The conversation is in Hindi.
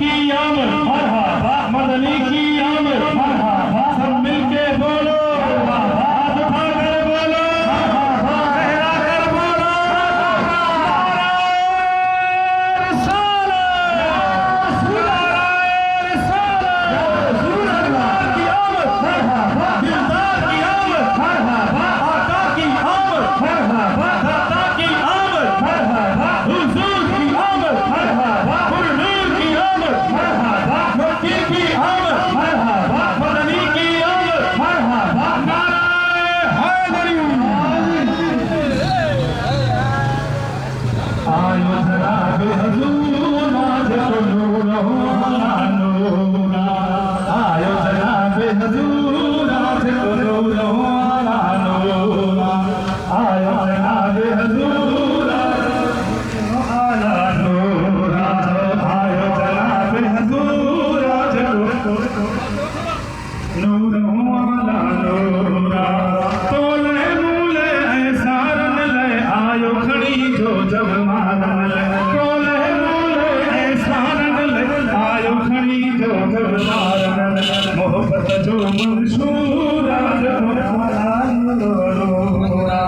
की आमद मरहबा, मदनी की आमद मरहबा, सब मिलके बोलो मरहबा, हाथ उठाकर बोलो मरहबा, लहरा कर बोलो मरहबा, रिसालत सरकार की आमद मरहबा, दिलदार की आमद मरहबा, आका की आमद मरहबा, दाता की आमद मरहबा, हुजूर की आमद मरहबा, हुजूर की आमद मरहबा, मक्की की आमद मरहबा, मदनी की आमद मरहबा, नाराए हैदरी। आयो जनाब हुजूर नाज को नूरो नूरा, आयो जनाब हुजूर नाज को नूरो नूरा, आयो जनाब हुजूर आला नूरा, आयो जनाब हुजूर नाज को नूरो आला नूरा, तोले मूले सारन ले आयो खड़ी जो जब मारन ले, तोले मूले सारन ले आयो खड़ी जो जब मारन ले, मोहब्बत जो मंशूर आज नूरा